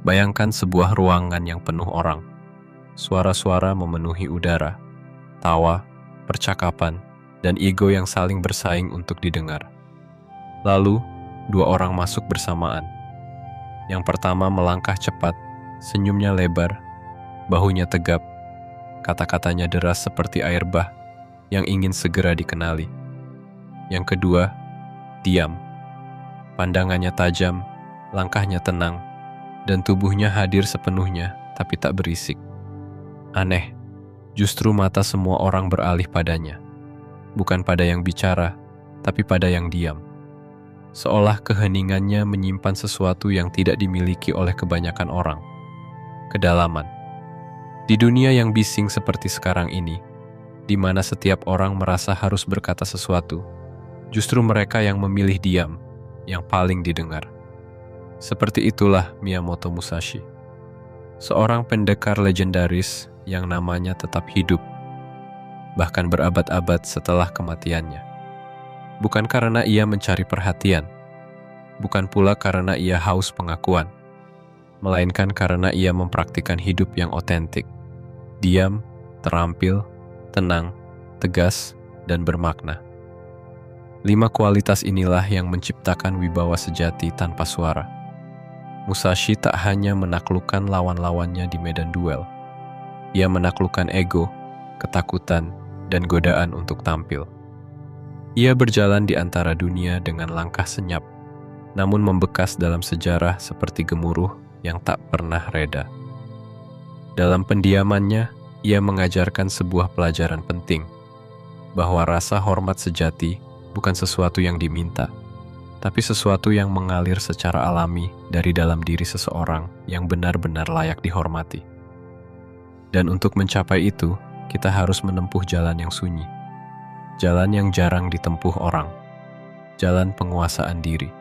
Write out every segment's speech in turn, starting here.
Bayangkan sebuah ruangan yang penuh orang. Suara-suara memenuhi udara, tawa, percakapan, dan ego yang saling bersaing untuk didengar. Lalu, dua orang masuk bersamaan. Yang pertama melangkah cepat, senyumnya lebar, bahunya tegap, kata-katanya deras seperti air bah yang ingin segera dikenali. Yang kedua, diam. Pandangannya tajam, langkahnya tenang, dan tubuhnya hadir sepenuhnya, tapi tak berisik. Aneh, justru mata semua orang beralih padanya. Bukan pada yang bicara, tapi pada yang diam. Seolah keheningannya menyimpan sesuatu yang tidak dimiliki oleh kebanyakan orang. Kedalaman. Di dunia yang bising seperti sekarang ini, di mana setiap orang merasa harus berkata sesuatu, justru mereka yang memilih diam, yang paling didengar. Seperti itulah Miyamoto Musashi, seorang pendekar legendaris yang namanya tetap hidup, bahkan berabad-abad setelah kematiannya. Bukan karena ia mencari perhatian, bukan pula karena ia haus pengakuan, melainkan karena ia mempraktikkan hidup yang otentik, diam, terampil, tenang, tegas, dan bermakna. 5 kualitas inilah yang menciptakan wibawa sejati tanpa suara. Musashi tak hanya menaklukkan lawan-lawannya di medan duel, ia menaklukkan ego, ketakutan, dan godaan untuk tampil. Ia berjalan di antara dunia dengan langkah senyap, namun membekas dalam sejarah seperti gemuruh yang tak pernah reda. Dalam pendiamannya, ia mengajarkan sebuah pelajaran penting, bahwa rasa hormat sejati bukan sesuatu yang diminta, tapi sesuatu yang mengalir secara alami dari dalam diri seseorang yang benar-benar layak dihormati. Dan untuk mencapai itu, kita harus menempuh jalan yang sunyi, jalan yang jarang ditempuh orang, jalan penguasaan diri.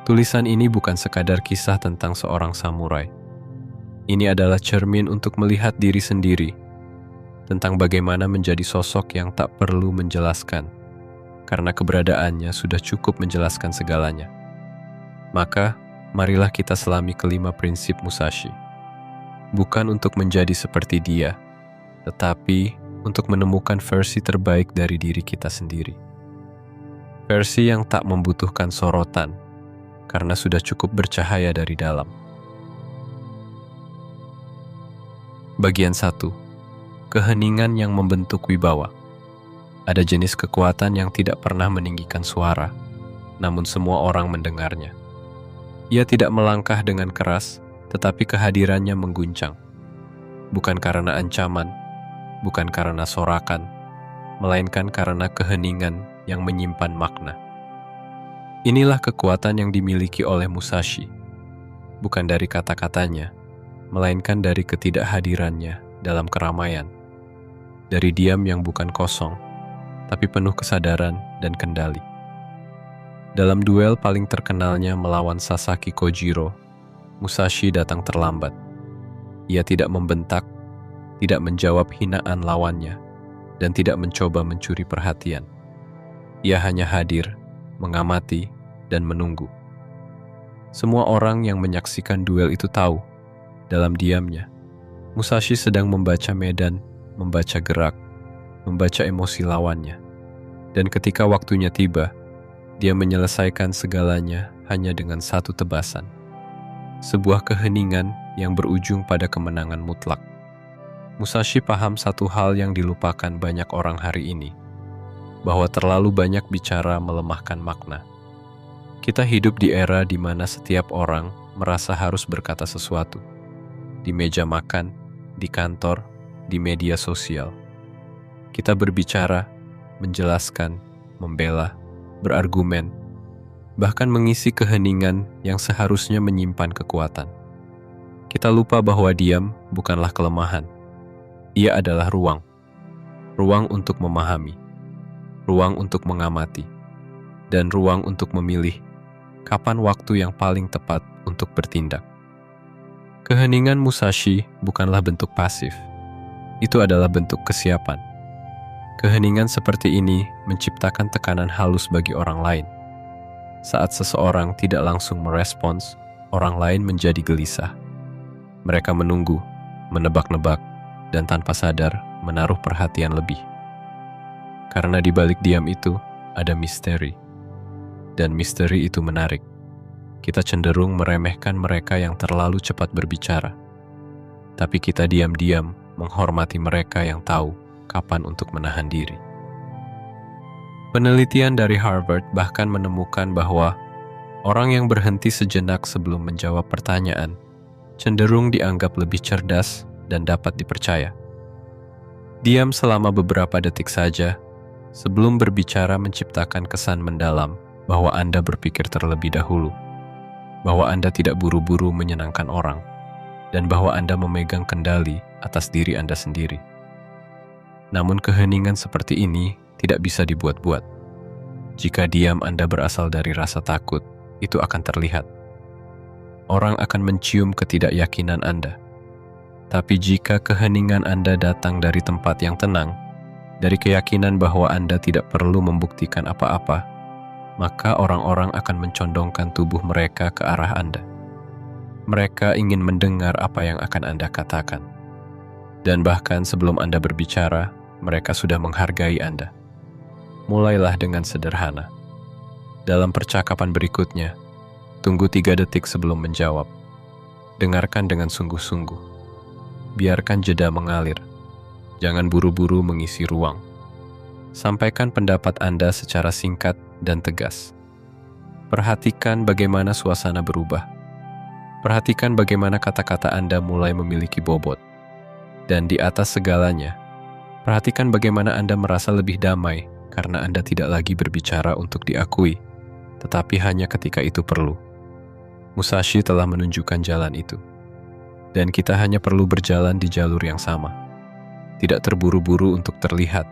Tulisan ini bukan sekadar kisah tentang seorang samurai. Ini adalah cermin untuk melihat diri sendiri, tentang bagaimana menjadi sosok yang tak perlu menjelaskan, karena keberadaannya sudah cukup menjelaskan segalanya. Maka, marilah kita selami kelima prinsip Musashi. Bukan untuk menjadi seperti dia, tetapi untuk menemukan versi terbaik dari diri kita sendiri. Versi yang tak membutuhkan sorotan, karena sudah cukup bercahaya dari dalam. Bagian 1. Keheningan yang membentuk wibawa. Ada jenis kekuatan yang tidak pernah meninggikan suara, namun semua orang mendengarnya. Ia tidak melangkah dengan keras, tetapi kehadirannya mengguncang. Bukan karena ancaman, bukan karena sorakan, melainkan karena keheningan yang menyimpan makna. Inilah kekuatan yang dimiliki oleh Musashi, bukan dari kata-katanya, melainkan dari ketidakhadirannya dalam keramaian, dari diam yang bukan kosong, tapi penuh kesadaran dan kendali. Dalam duel paling terkenalnya melawan Sasaki Kojiro, Musashi datang terlambat. Ia tidak membentak, tidak menjawab hinaan lawannya, dan tidak mencoba mencuri perhatian. Ia hanya hadir, mengamati, dan menunggu. Semua orang yang menyaksikan duel itu tahu, dalam diamnya, Musashi sedang membaca medan, membaca gerak, membaca emosi lawannya. Dan ketika waktunya tiba, dia menyelesaikan segalanya hanya dengan satu tebasan. Sebuah keheningan yang berujung pada kemenangan mutlak. Musashi paham satu hal yang dilupakan banyak orang hari ini, bahwa terlalu banyak bicara melemahkan makna. Kita hidup di era di mana setiap orang merasa harus berkata sesuatu. Di meja makan, di kantor, di media sosial. Kita berbicara, menjelaskan, membela, berargumen, bahkan mengisi keheningan yang seharusnya menyimpan kekuatan. Kita lupa bahwa diam bukanlah kelemahan. Ia adalah ruang. Ruang untuk memahami, ruang untuk mengamati, dan ruang untuk memilih kapan waktu yang paling tepat untuk bertindak. Keheningan Musashi bukanlah bentuk pasif. Itu adalah bentuk kesiapan. Keheningan seperti ini menciptakan tekanan halus bagi orang lain. Saat seseorang tidak langsung merespons, orang lain menjadi gelisah. Mereka menunggu, menebak-nebak, dan tanpa sadar menaruh perhatian lebih. Karena di balik diam itu ada misteri. Dan misteri itu menarik. Kita cenderung meremehkan mereka yang terlalu cepat berbicara. Tapi kita diam-diam menghormati mereka yang tahu kapan untuk menahan diri. Penelitian dari Harvard bahkan menemukan bahwa orang yang berhenti sejenak sebelum menjawab pertanyaan cenderung dianggap lebih cerdas dan dapat dipercaya. Diam selama beberapa detik saja sebelum berbicara menciptakan kesan mendalam bahwa Anda berpikir terlebih dahulu, bahwa Anda tidak buru-buru menyenangkan orang, dan bahwa Anda memegang kendali atas diri Anda sendiri. Namun keheningan seperti ini tidak bisa dibuat-buat. Jika diam Anda berasal dari rasa takut, itu akan terlihat. Orang akan mencium ketidakyakinan Anda. Tapi jika keheningan Anda datang dari tempat yang tenang, dari keyakinan bahwa Anda tidak perlu membuktikan apa-apa, maka orang-orang akan mencondongkan tubuh mereka ke arah Anda. Mereka ingin mendengar apa yang akan Anda katakan. Dan bahkan sebelum Anda berbicara, mereka sudah menghargai Anda. Mulailah dengan sederhana. Dalam percakapan berikutnya, tunggu 3 detik sebelum menjawab. Dengarkan dengan sungguh-sungguh. Biarkan jeda mengalir. Jangan buru-buru mengisi ruang. Sampaikan pendapat Anda secara singkat dan tegas. Perhatikan bagaimana suasana berubah. Perhatikan bagaimana kata-kata Anda mulai memiliki bobot. Dan di atas segalanya, perhatikan bagaimana Anda merasa lebih damai karena Anda tidak lagi berbicara untuk diakui, tetapi hanya ketika itu perlu. Musashi telah menunjukkan jalan itu. Dan kita hanya perlu berjalan di jalur yang sama. Tidak terburu-buru untuk terlihat,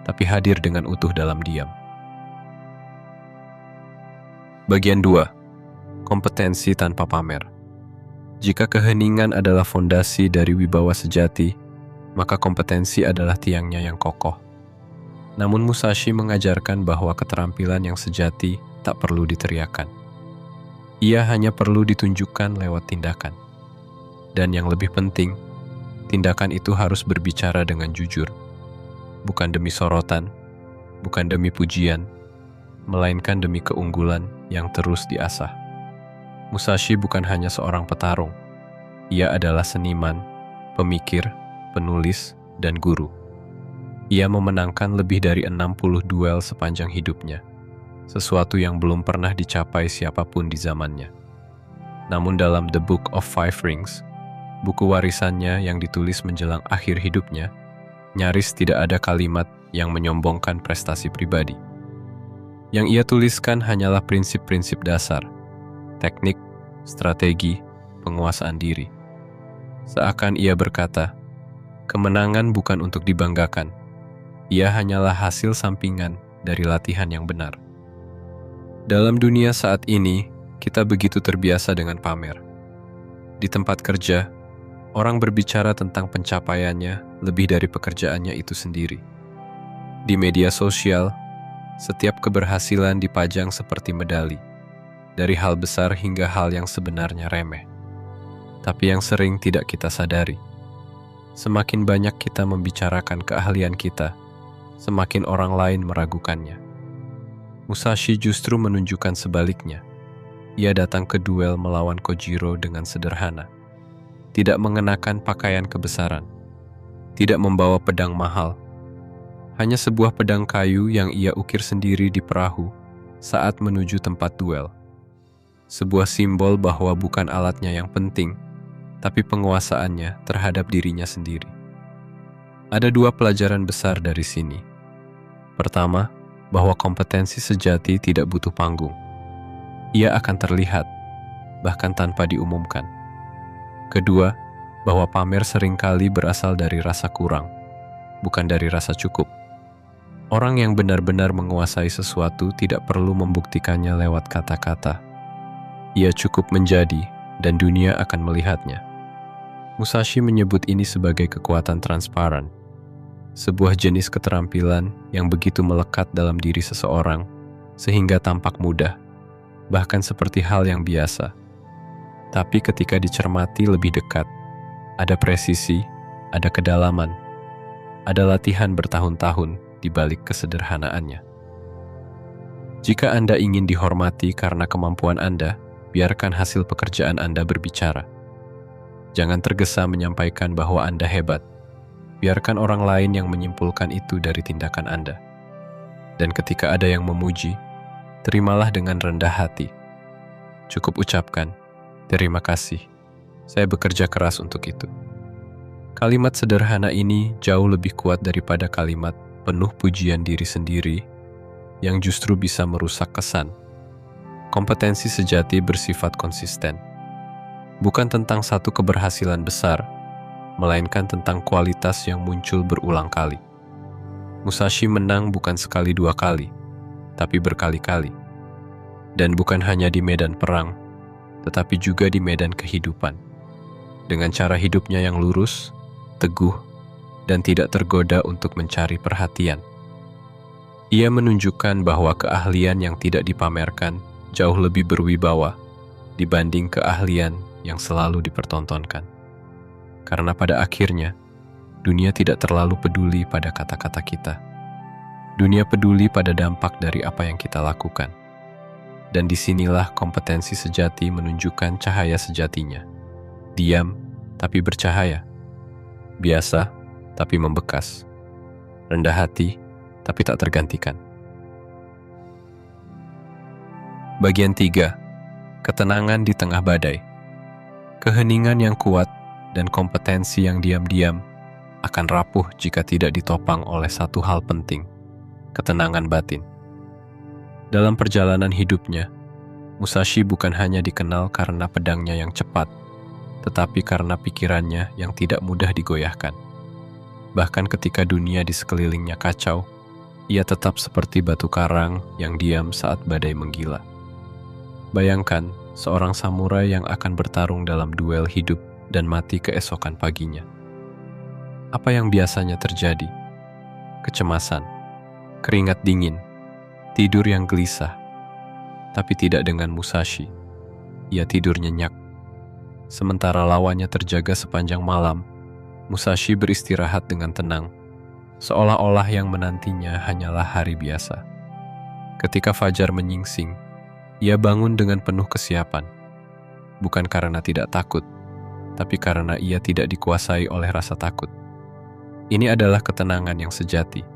tapi hadir dengan utuh dalam diam. Bagian 2. Kompetensi tanpa pamer. Jika keheningan adalah fondasi dari wibawa sejati, maka kompetensi adalah tiangnya yang kokoh. Namun Musashi mengajarkan bahwa keterampilan yang sejati tak perlu diteriakan. Ia hanya perlu ditunjukkan lewat tindakan. Dan yang lebih penting, tindakan itu harus berbicara dengan jujur. Bukan demi sorotan, bukan demi pujian, melainkan demi keunggulan yang terus diasah. Musashi bukan hanya seorang petarung. Ia adalah seniman, pemikir, penulis, dan guru. Ia memenangkan lebih dari 60 duel sepanjang hidupnya, sesuatu yang belum pernah dicapai siapapun di zamannya. Namun dalam The Book of Five Rings, buku warisannya yang ditulis menjelang akhir hidupnya, nyaris tidak ada kalimat yang menyombongkan prestasi pribadi. Yang ia tuliskan hanyalah prinsip-prinsip dasar, teknik, strategi, penguasaan diri. Seakan ia berkata, kemenangan bukan untuk dibanggakan. Ia hanyalah hasil sampingan dari latihan yang benar. Dalam dunia saat ini, kita begitu terbiasa dengan pamer. Di tempat kerja, orang berbicara tentang pencapaiannya lebih dari pekerjaannya itu sendiri. Di media sosial, setiap keberhasilan dipajang seperti medali, dari hal besar hingga hal yang sebenarnya remeh. Tapi yang sering tidak kita sadari, semakin banyak kita membicarakan keahlian kita, semakin orang lain meragukannya. Musashi justru menunjukkan sebaliknya. Ia datang ke duel melawan Kojiro dengan sederhana. Tidak mengenakan pakaian kebesaran. Tidak membawa pedang mahal. Hanya sebuah pedang kayu yang ia ukir sendiri di perahu saat menuju tempat duel. Sebuah simbol bahwa bukan alatnya yang penting, tapi penguasaannya terhadap dirinya sendiri. Ada 2 pelajaran besar dari sini. Pertama, bahwa kompetensi sejati tidak butuh panggung. Ia akan terlihat, bahkan tanpa diumumkan. Kedua, bahwa pamer seringkali berasal dari rasa kurang, bukan dari rasa cukup. Orang yang benar-benar menguasai sesuatu tidak perlu membuktikannya lewat kata-kata. Ia cukup menjadi, dan dunia akan melihatnya. Musashi menyebut ini sebagai kekuatan transparan, sebuah jenis keterampilan yang begitu melekat dalam diri seseorang, sehingga tampak mudah, bahkan seperti hal yang biasa. Tapi ketika dicermati lebih dekat, Ada presisi, ada kedalaman, ada latihan bertahun-tahun di balik kesederhanaannya. Jika Anda ingin dihormati karena kemampuan Anda, biarkan hasil pekerjaan Anda berbicara. Jangan tergesa menyampaikan bahwa Anda hebat. Biarkan orang lain yang menyimpulkan itu dari tindakan Anda. Dan ketika ada yang memuji, terimalah dengan rendah hati. Cukup ucapkan, "Terima kasih. Saya bekerja keras untuk itu." Kalimat sederhana ini jauh lebih kuat daripada kalimat penuh pujian diri sendiri yang justru bisa merusak kesan. Kompetensi sejati bersifat konsisten. Bukan tentang satu keberhasilan besar, melainkan tentang kualitas yang muncul berulang kali. Musashi menang bukan sekali dua kali, tapi berkali-kali. Dan bukan hanya di medan perang, tetapi juga di medan kehidupan. Dengan cara hidupnya yang lurus, teguh, dan tidak tergoda untuk mencari perhatian. Ia menunjukkan bahwa keahlian yang tidak dipamerkan jauh lebih berwibawa dibanding keahlian yang selalu dipertontonkan. Karena pada akhirnya, dunia tidak terlalu peduli pada kata-kata kita. Dunia peduli pada dampak dari apa yang kita lakukan. Dan disinilah kompetensi sejati menunjukkan cahaya sejatinya. Diam, tapi bercahaya. Biasa, tapi membekas. Rendah hati, tapi tak tergantikan. Bagian 3. Ketenangan di tengah badai. Keheningan yang kuat dan kompetensi yang diam-diam akan rapuh jika tidak ditopang oleh satu hal penting, ketenangan batin. Dalam perjalanan hidupnya, Musashi bukan hanya dikenal karena pedangnya yang cepat, tetapi karena pikirannya yang tidak mudah digoyahkan. Bahkan ketika dunia di sekelilingnya kacau, ia tetap seperti batu karang yang diam saat badai menggila. Bayangkan seorang samurai yang akan bertarung dalam duel hidup dan mati keesokan paginya. Apa yang biasanya terjadi? Kecemasan, keringat dingin, tidur yang gelisah. Tapi tidak dengan Musashi. Ia tidur nyenyak. Sementara lawannya terjaga sepanjang malam, Musashi beristirahat dengan tenang, seolah-olah yang menantinya hanyalah hari biasa. Ketika fajar menyingsing, ia bangun dengan penuh kesiapan. Bukan karena tidak takut, tapi karena ia tidak dikuasai oleh rasa takut. Ini adalah ketenangan yang sejati.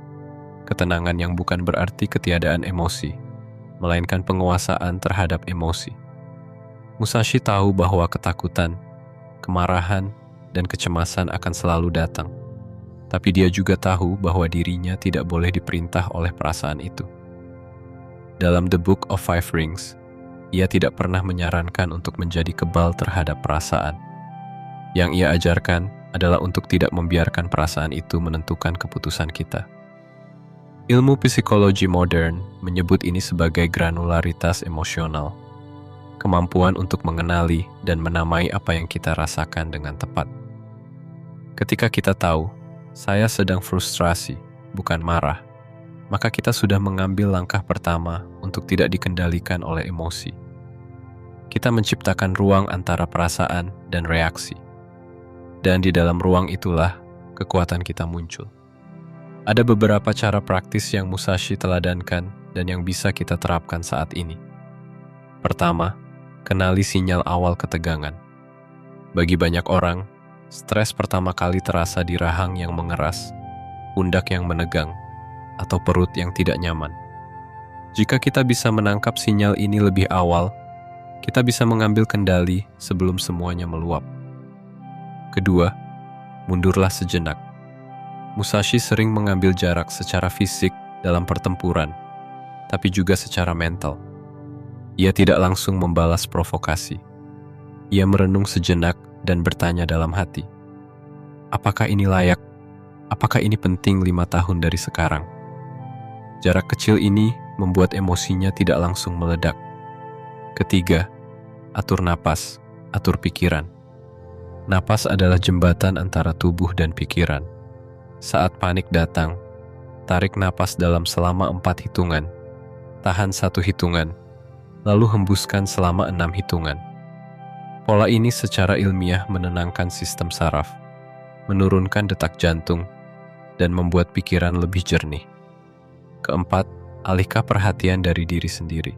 Ketenangan yang bukan berarti ketiadaan emosi, melainkan penguasaan terhadap emosi. Musashi tahu bahwa ketakutan, kemarahan, dan kecemasan akan selalu datang. Tapi dia juga tahu bahwa dirinya tidak boleh diperintah oleh perasaan itu. Dalam The Book of Five Rings, ia tidak pernah menyarankan untuk menjadi kebal terhadap perasaan. Yang ia ajarkan adalah untuk tidak membiarkan perasaan itu menentukan keputusan kita. Ilmu psikologi modern menyebut ini sebagai granularitas emosional, kemampuan untuk mengenali dan menamai apa yang kita rasakan dengan tepat. Ketika kita tahu, saya sedang frustrasi, bukan marah, maka kita sudah mengambil langkah pertama untuk tidak dikendalikan oleh emosi. Kita menciptakan ruang antara perasaan dan reaksi. Dan di dalam ruang itulah kekuatan kita muncul. Ada beberapa cara praktis yang Musashi teladankan dan yang bisa kita terapkan saat ini. Pertama, kenali sinyal awal ketegangan. Bagi banyak orang, stres pertama kali terasa di rahang yang mengeras, pundak yang menegang, atau perut yang tidak nyaman. Jika kita bisa menangkap sinyal ini lebih awal, kita bisa mengambil kendali sebelum semuanya meluap. Kedua, mundurlah sejenak. Musashi sering mengambil jarak secara fisik dalam pertempuran, tapi juga secara mental. Ia tidak langsung membalas provokasi. Ia merenung sejenak dan bertanya dalam hati, apakah ini layak? Apakah ini penting 5 tahun dari sekarang? Jarak kecil ini membuat emosinya tidak langsung meledak. Ketiga, atur napas, atur pikiran. Napas adalah jembatan antara tubuh dan pikiran. Saat panik datang, tarik napas dalam selama 4 hitungan, tahan 1 hitungan, lalu hembuskan selama 6 hitungan. Pola ini secara ilmiah menenangkan sistem saraf, menurunkan detak jantung, dan membuat pikiran lebih jernih. Keempat, alihkan perhatian dari diri sendiri.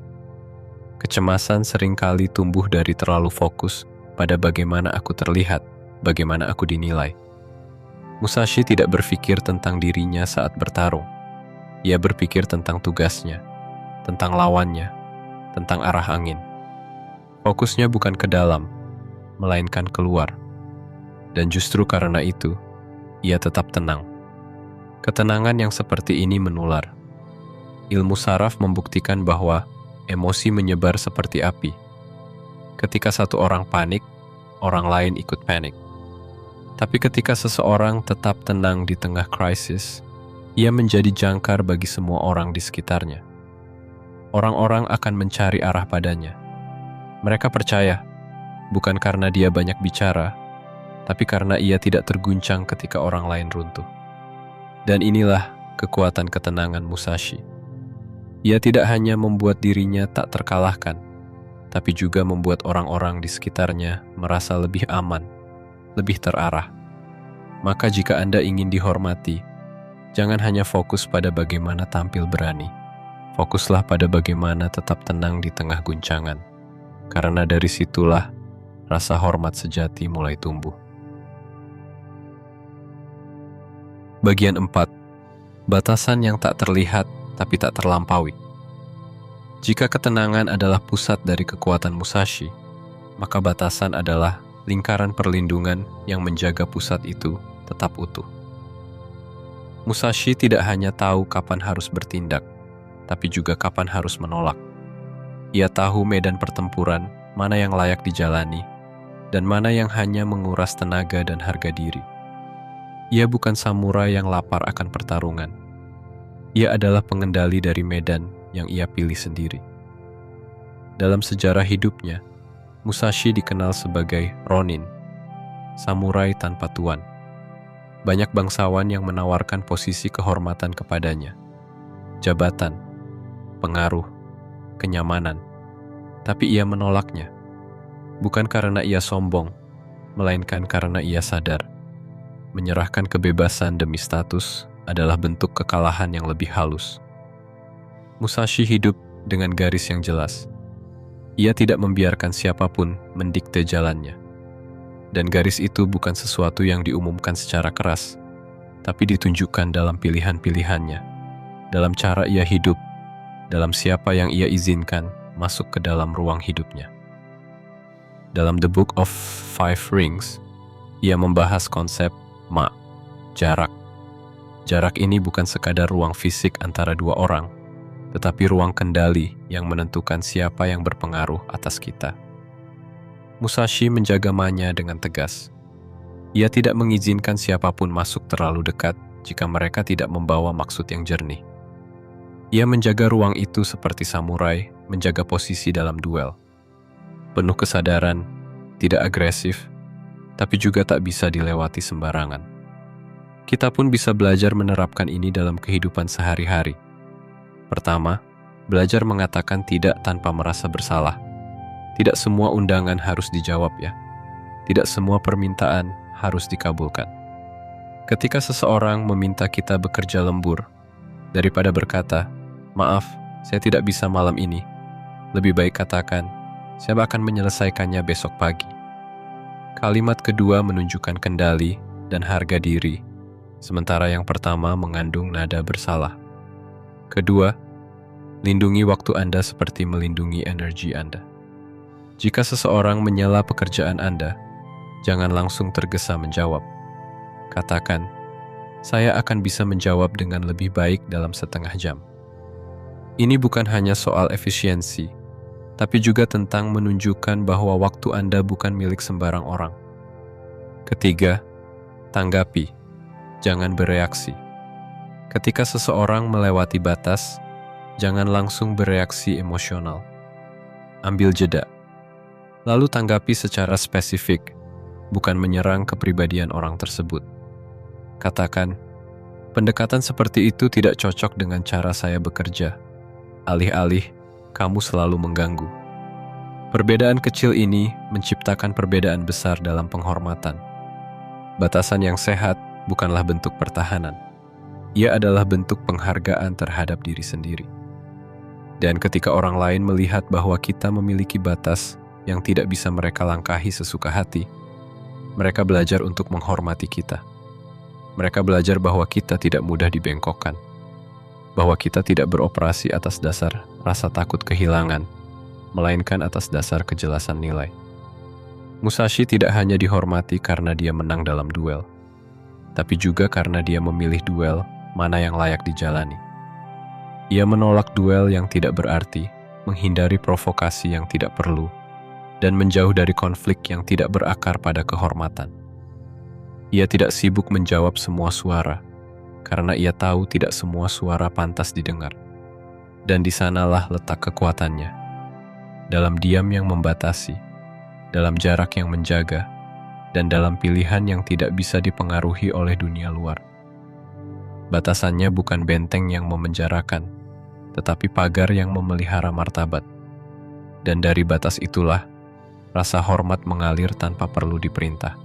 Kecemasan seringkali tumbuh dari terlalu fokus pada bagaimana aku terlihat, bagaimana aku dinilai. Musashi tidak berpikir tentang dirinya saat bertarung. Ia berpikir tentang tugasnya, tentang lawannya, tentang arah angin. Fokusnya bukan ke dalam, melainkan keluar. Dan justru karena itu, ia tetap tenang. Ketenangan yang seperti ini menular. Ilmu saraf membuktikan bahwa emosi menyebar seperti api. Ketika satu orang panik, orang lain ikut panik. Tapi ketika seseorang tetap tenang di tengah krisis, ia menjadi jangkar bagi semua orang di sekitarnya. Orang-orang akan mencari arah padanya. Mereka percaya, bukan karena dia banyak bicara, tapi karena ia tidak terguncang ketika orang lain runtuh. Dan inilah kekuatan ketenangan Musashi. Ia tidak hanya membuat dirinya tak terkalahkan, tapi juga membuat orang-orang di sekitarnya merasa lebih aman, lebih terarah. Maka jika Anda ingin dihormati, jangan hanya fokus pada bagaimana tampil berani. Fokuslah pada bagaimana tetap tenang di tengah guncangan. Karena dari situlah rasa hormat sejati mulai tumbuh. Bagian 4. Batasan yang tak terlihat tapi tak terlampaui. Jika ketenangan adalah pusat dari kekuatan Musashi, maka batasan adalah lingkaran perlindungan yang menjaga pusat itu tetap utuh. Musashi tidak hanya tahu kapan harus bertindak, tapi juga kapan harus menolak. Ia tahu medan pertempuran mana yang layak dijalani dan mana yang hanya menguras tenaga dan harga diri. Ia bukan samurai yang lapar akan pertarungan. Ia adalah pengendali dari medan yang ia pilih sendiri. Dalam sejarah hidupnya, Musashi dikenal sebagai Ronin, samurai tanpa tuan. Banyak bangsawan yang menawarkan posisi kehormatan kepadanya, jabatan, pengaruh, kenyamanan, tapi ia menolaknya. Bukan karena ia sombong, melainkan karena ia sadar. Menyerahkan kebebasan demi status adalah bentuk kekalahan yang lebih halus. Musashi hidup dengan garis yang jelas. Ia tidak membiarkan siapapun mendikte jalannya. Dan garis itu bukan sesuatu yang diumumkan secara keras, tapi ditunjukkan dalam pilihan-pilihannya, dalam cara ia hidup, dalam siapa yang ia izinkan masuk ke dalam ruang hidupnya. Dalam The Book of Five Rings, ia membahas konsep jarak. Jarak ini bukan sekadar ruang fisik antara dua orang, tetapi ruang kendali yang menentukan siapa yang berpengaruh atas kita. Musashi menjaga ma-nya dengan tegas. Ia tidak mengizinkan siapapun masuk terlalu dekat jika mereka tidak membawa maksud yang jernih. Ia menjaga ruang itu seperti samurai menjaga posisi dalam duel. Penuh kesadaran, tidak agresif, tapi juga tak bisa dilewati sembarangan. Kita pun bisa belajar menerapkan ini dalam kehidupan sehari-hari. Pertama, belajar mengatakan tidak tanpa merasa bersalah. Tidak semua undangan harus dijawab ya. Tidak semua permintaan harus dikabulkan. Ketika seseorang meminta kita bekerja lembur, daripada berkata, "Maaf, saya tidak bisa malam ini," lebih baik katakan, "Saya akan menyelesaikannya besok pagi." Kalimat kedua menunjukkan kendali dan harga diri, sementara yang pertama mengandung nada bersalah. Kedua, lindungi waktu Anda seperti melindungi energi Anda. Jika seseorang menyela pekerjaan Anda, jangan langsung tergesa menjawab. Katakan, "Saya akan bisa menjawab dengan lebih baik dalam setengah jam." Ini bukan hanya soal efisiensi, tapi juga tentang menunjukkan bahwa waktu Anda bukan milik sembarang orang. Ketiga, tanggapi, jangan bereaksi. Ketika seseorang melewati batas, jangan langsung bereaksi emosional. Ambil jeda, lalu tanggapi secara spesifik, bukan menyerang kepribadian orang tersebut. Katakan, "Pendekatan seperti itu tidak cocok dengan cara saya bekerja. Alih-alih, kamu selalu mengganggu." Perbedaan kecil ini menciptakan perbedaan besar dalam penghormatan. Batasan yang sehat bukanlah bentuk pertahanan. Ia adalah bentuk penghargaan terhadap diri sendiri. Dan ketika orang lain melihat bahwa kita memiliki batas yang tidak bisa mereka langkahi sesuka hati, mereka belajar untuk menghormati kita. Mereka belajar bahwa kita tidak mudah dibengkokkan, bahwa kita tidak beroperasi atas dasar rasa takut kehilangan, melainkan atas dasar kejelasan nilai. Musashi tidak hanya dihormati karena dia menang dalam duel, tapi juga karena dia memilih duel mana yang layak dijalani. Ia menolak duel yang tidak berarti, menghindari provokasi yang tidak perlu, dan menjauh dari konflik yang tidak berakar pada kehormatan. Ia tidak sibuk menjawab semua suara, karena ia tahu tidak semua suara pantas didengar. Dan di sanalah letak kekuatannya. Dalam diam yang membatasi, dalam jarak yang menjaga, dan dalam pilihan yang tidak bisa dipengaruhi oleh dunia luar. Batasannya bukan benteng yang memenjarakan, tetapi pagar yang memelihara martabat. Dan dari batas itulah, rasa hormat mengalir tanpa perlu diperintah.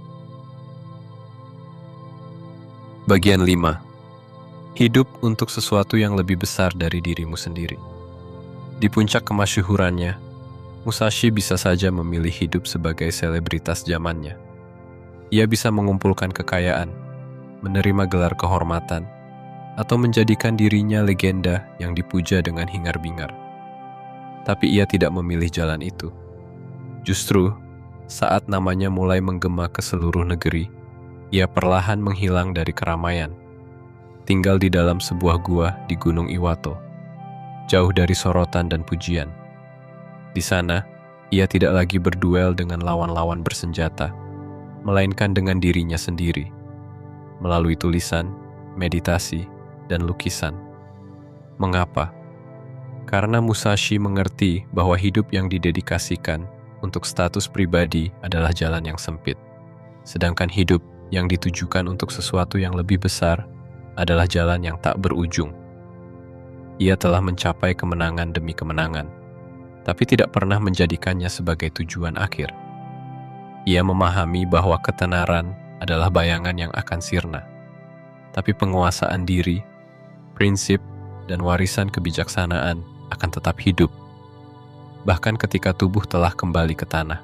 Bagian 5. Hidup untuk sesuatu yang lebih besar dari dirimu sendiri. Di puncak kemasyhurannya, Musashi bisa saja memilih hidup sebagai selebritas zamannya. Ia bisa mengumpulkan kekayaan, menerima gelar kehormatan, atau menjadikan dirinya legenda yang dipuja dengan hingar-bingar. Tapi ia tidak memilih jalan itu. Justru, saat namanya mulai menggema ke seluruh negeri, ia perlahan menghilang dari keramaian, tinggal di dalam sebuah gua di Gunung Iwato, jauh dari sorotan dan pujian. Di sana, ia tidak lagi berduel dengan lawan-lawan bersenjata, melainkan dengan dirinya sendiri, melalui tulisan, meditasi, dan lukisan. Mengapa? Karena Musashi mengerti bahwa hidup yang didedikasikan untuk status pribadi adalah jalan yang sempit, sedangkan hidup yang ditujukan untuk sesuatu yang lebih besar adalah jalan yang tak berujung. Ia telah mencapai kemenangan demi kemenangan, tapi tidak pernah menjadikannya sebagai tujuan akhir. Ia memahami bahwa ketenaran adalah bayangan yang akan sirna, tapi penguasaan diri, prinsip, dan warisan kebijaksanaan akan tetap hidup, bahkan ketika tubuh telah kembali ke tanah.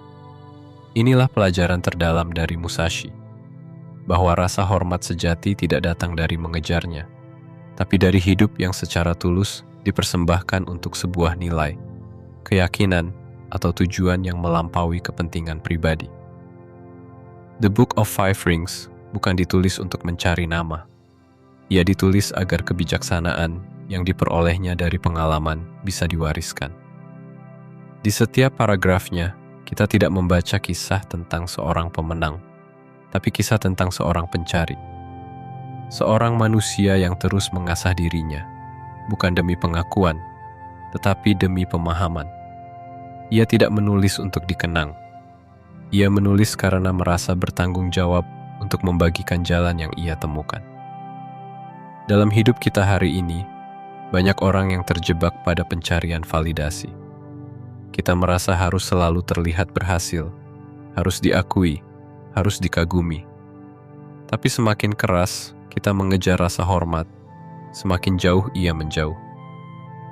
Inilah pelajaran terdalam dari Musashi, bahwa rasa hormat sejati tidak datang dari mengejarnya, tapi dari hidup yang secara tulus dipersembahkan untuk sebuah nilai, keyakinan, atau tujuan yang melampaui kepentingan pribadi. The Book of Five Rings bukan ditulis untuk mencari nama. Ia ditulis agar kebijaksanaan yang diperolehnya dari pengalaman bisa diwariskan. Di setiap paragrafnya, kita tidak membaca kisah tentang seorang pemenang, tapi kisah tentang seorang pencari. Seorang manusia yang terus mengasah dirinya, bukan demi pengakuan, tetapi demi pemahaman. Ia tidak menulis untuk dikenang. Ia menulis karena merasa bertanggung jawab untuk membagikan jalan yang ia temukan. Dalam hidup kita hari ini, banyak orang yang terjebak pada pencarian validasi. Kita merasa harus selalu terlihat berhasil, harus diakui, harus dikagumi. Tapi semakin keras kita mengejar rasa hormat, semakin jauh ia menjauh.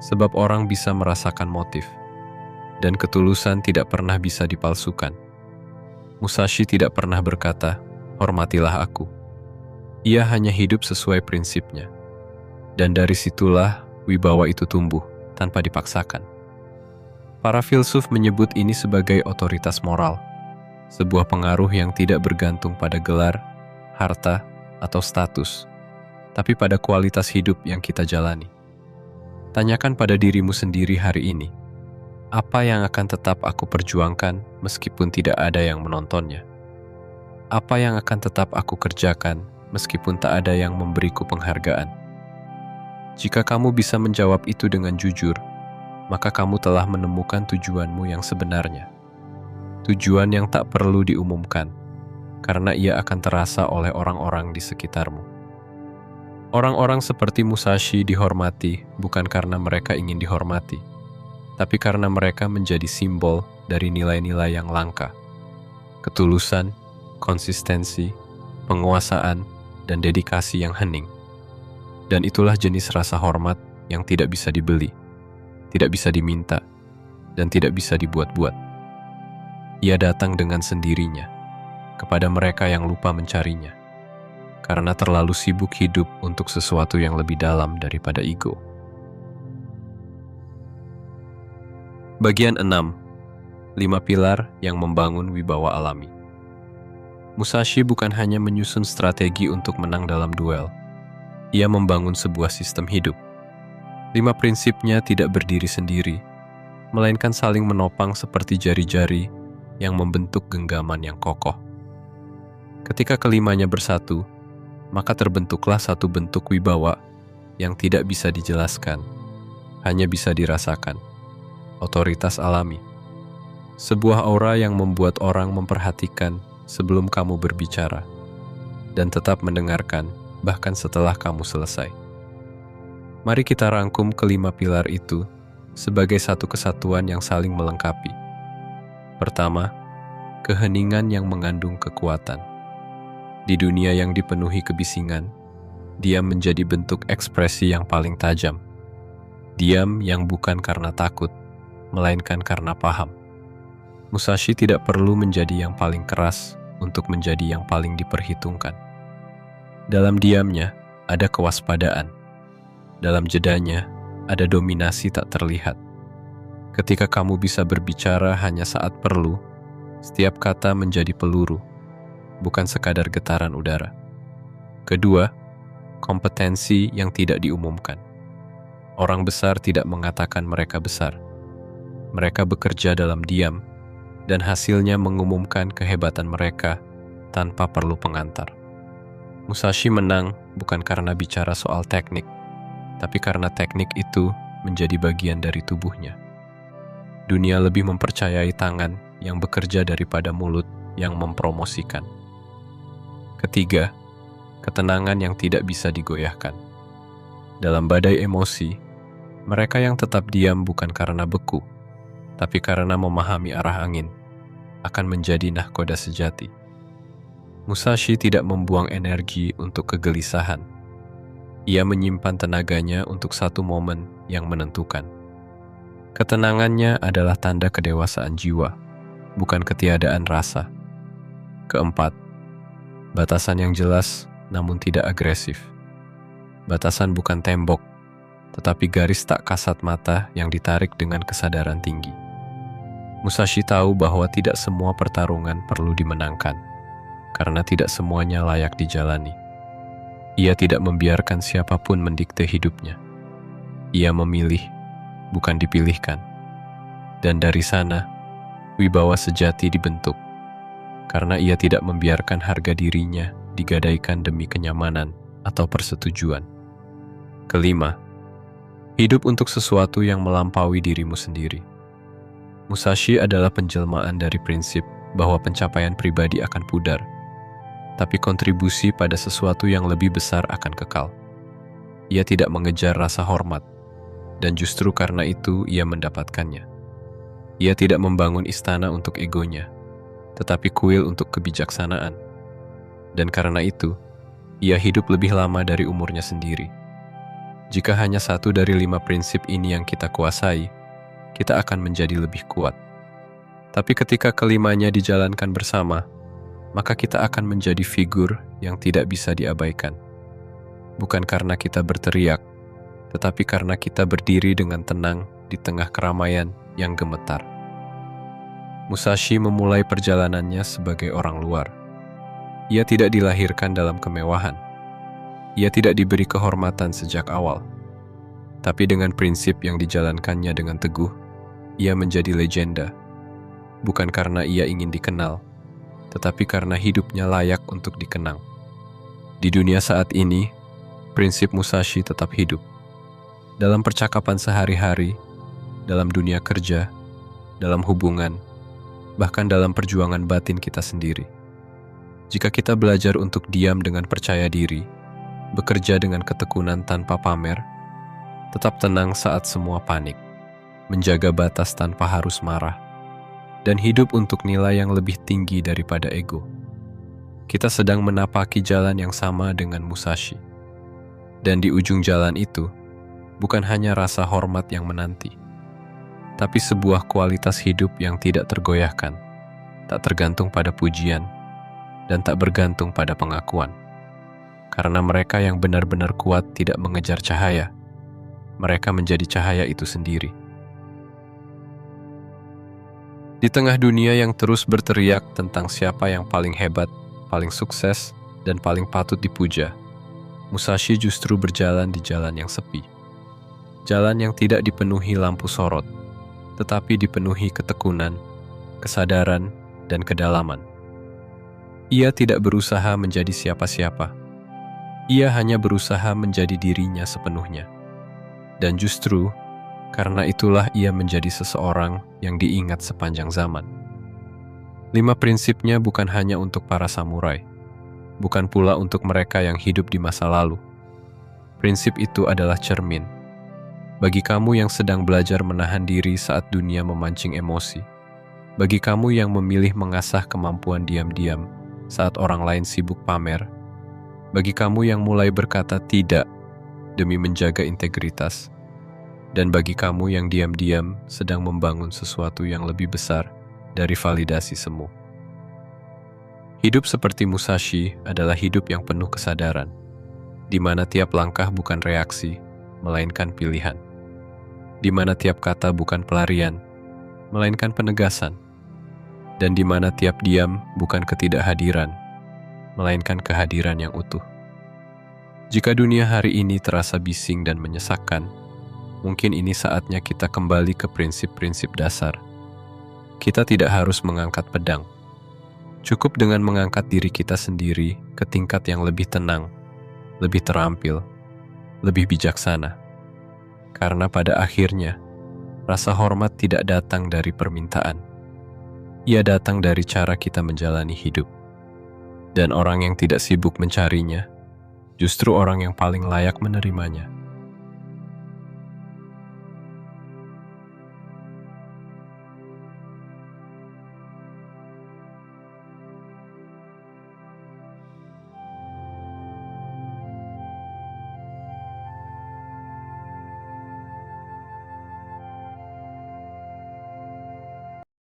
Sebab orang bisa merasakan motif, dan ketulusan tidak pernah bisa dipalsukan. Musashi tidak pernah berkata, "Hormatilah aku." Ia hanya hidup sesuai prinsipnya. Dan dari situlah wibawa itu tumbuh, tanpa dipaksakan. Para filsuf menyebut ini sebagai otoritas moral, sebuah pengaruh yang tidak bergantung pada gelar, harta, atau status, tapi pada kualitas hidup yang kita jalani. Tanyakan pada dirimu sendiri hari ini, apa yang akan tetap aku perjuangkan meskipun tidak ada yang menontonnya? Apa yang akan tetap aku kerjakan meskipun tak ada yang memberiku penghargaan? Jika kamu bisa menjawab itu dengan jujur, maka kamu telah menemukan tujuanmu yang sebenarnya. Tujuan yang tak perlu diumumkan, karena ia akan terasa oleh orang-orang di sekitarmu. Orang-orang seperti Musashi dihormati bukan karena mereka ingin dihormati, tapi karena mereka menjadi simbol dari nilai-nilai yang langka. Ketulusan, konsistensi, penguasaan, dan dedikasi yang hening. Dan itulah jenis rasa hormat yang tidak bisa dibeli, tidak bisa diminta, dan tidak bisa dibuat-buat. Ia datang dengan sendirinya kepada mereka yang lupa mencarinya, karena terlalu sibuk hidup untuk sesuatu yang lebih dalam daripada ego. Bagian 6. 5 pilar yang membangun wibawa alami. Musashi bukan hanya menyusun strategi untuk menang dalam duel. Ia membangun sebuah sistem hidup. 5 prinsipnya tidak berdiri sendiri, melainkan saling menopang seperti jari-jari yang membentuk genggaman yang kokoh. Ketika kelimanya bersatu, maka terbentuklah satu bentuk wibawa yang tidak bisa dijelaskan, hanya bisa dirasakan. Otoritas alami. Sebuah aura yang membuat orang memperhatikan sebelum kamu berbicara, dan tetap mendengarkan bahkan setelah kamu selesai. Mari kita rangkum kelima pilar itu sebagai satu kesatuan yang saling melengkapi. Pertama, keheningan yang mengandung kekuatan. Di dunia yang dipenuhi kebisingan, diam menjadi bentuk ekspresi yang paling tajam. Diam yang bukan karena takut, melainkan karena paham. Musashi tidak perlu menjadi yang paling keras untuk menjadi yang paling diperhitungkan. Dalam diamnya ada kewaspadaan. Dalam jedanya ada dominasi tak terlihat. Ketika kamu bisa berbicara hanya saat perlu, setiap kata menjadi peluru, bukan sekadar getaran udara. Kedua, kompetensi yang tidak diumumkan. Orang besar tidak mengatakan mereka besar. Mereka bekerja dalam diam, dan hasilnya mengumumkan kehebatan mereka tanpa perlu pengantar. Musashi menang bukan karena bicara soal teknik, tapi karena teknik itu menjadi bagian dari tubuhnya. Dunia lebih mempercayai tangan yang bekerja daripada mulut yang mempromosikan. Ketiga, ketenangan yang tidak bisa digoyahkan. Dalam badai emosi, mereka yang tetap diam bukan karena beku, tapi karena memahami arah angin, akan menjadi nahkoda sejati. Musashi tidak membuang energi untuk kegelisahan. Ia menyimpan tenaganya untuk satu momen yang menentukan. Ketenangannya adalah tanda kedewasaan jiwa, bukan ketiadaan rasa. Keempat, batasan yang jelas namun tidak agresif. Batasan bukan tembok, tetapi garis tak kasat mata yang ditarik dengan kesadaran tinggi. Musashi tahu bahwa tidak semua pertarungan perlu dimenangkan, karena tidak semuanya layak dijalani. Ia tidak membiarkan siapapun mendikte hidupnya. Ia memilih, bukan dipilihkan. Dan dari sana, wibawa sejati dibentuk, karena ia tidak membiarkan harga dirinya digadaikan demi kenyamanan atau persetujuan. Kelima, hidup untuk sesuatu yang melampaui dirimu sendiri. Musashi adalah penjelmaan dari prinsip bahwa pencapaian pribadi akan pudar, tapi kontribusi pada sesuatu yang lebih besar akan kekal. Ia tidak mengejar rasa hormat, dan justru karena itu ia mendapatkannya. Ia tidak membangun istana untuk egonya, tetapi kuil untuk kebijaksanaan. Dan karena itu, ia hidup lebih lama dari umurnya sendiri. Jika hanya satu dari 5 prinsip ini yang kita kuasai, kita akan menjadi lebih kuat. Tapi ketika kelimanya dijalankan bersama, maka kita akan menjadi figur yang tidak bisa diabaikan. Bukan karena kita berteriak, tetapi karena kita berdiri dengan tenang di tengah keramaian yang gemetar. Musashi memulai perjalanannya sebagai orang luar. Ia tidak dilahirkan dalam kemewahan. Ia tidak diberi kehormatan sejak awal. Tapi dengan prinsip yang dijalankannya dengan teguh, ia menjadi legenda. Bukan karena ia ingin dikenal, tetapi karena hidupnya layak untuk dikenang. Di dunia saat ini, prinsip Musashi tetap hidup. Dalam percakapan sehari-hari, dalam dunia kerja, dalam hubungan, bahkan dalam perjuangan batin kita sendiri. Jika kita belajar untuk diam dengan percaya diri, bekerja dengan ketekunan tanpa pamer, tetap tenang saat semua panik, menjaga batas tanpa harus marah, dan hidup untuk nilai yang lebih tinggi daripada ego. Kita sedang menapaki jalan yang sama dengan Musashi. Dan di ujung jalan itu, bukan hanya rasa hormat yang menanti, tapi sebuah kualitas hidup yang tidak tergoyahkan, tak tergantung pada pujian, dan tak bergantung pada pengakuan. Karena mereka yang benar-benar kuat tidak mengejar cahaya, mereka menjadi cahaya itu sendiri. Di tengah dunia yang terus berteriak tentang siapa yang paling hebat, paling sukses, dan paling patut dipuja, Musashi justru berjalan di jalan yang sepi. Jalan yang tidak dipenuhi lampu sorot, tetapi dipenuhi ketekunan, kesadaran, dan kedalaman. Ia tidak berusaha menjadi siapa-siapa. Ia hanya berusaha menjadi dirinya sepenuhnya. Dan justru, karena itulah ia menjadi seseorang yang diingat sepanjang zaman. 5 prinsipnya bukan hanya untuk para samurai, bukan pula untuk mereka yang hidup di masa lalu. Prinsip itu adalah cermin. Bagi kamu yang sedang belajar menahan diri saat dunia memancing emosi, bagi kamu yang memilih mengasah kemampuan diam-diam saat orang lain sibuk pamer, bagi kamu yang mulai berkata tidak demi menjaga integritas, dan bagi kamu yang diam-diam sedang membangun sesuatu yang lebih besar dari validasi semu. Hidup seperti Musashi adalah hidup yang penuh kesadaran, di mana tiap langkah bukan reaksi, melainkan pilihan. Di mana tiap kata bukan pelarian, melainkan penegasan. Dan di mana tiap diam bukan ketidakhadiran, melainkan kehadiran yang utuh. Jika dunia hari ini terasa bising dan menyesakkan, mungkin ini saatnya kita kembali ke prinsip-prinsip dasar. Kita tidak harus mengangkat pedang. Cukup dengan mengangkat diri kita sendiri ke tingkat yang lebih tenang, lebih terampil, lebih bijaksana. Karena pada akhirnya, rasa hormat tidak datang dari permintaan. Ia datang dari cara kita menjalani hidup. Dan orang yang tidak sibuk mencarinya, justru orang yang paling layak menerimanya.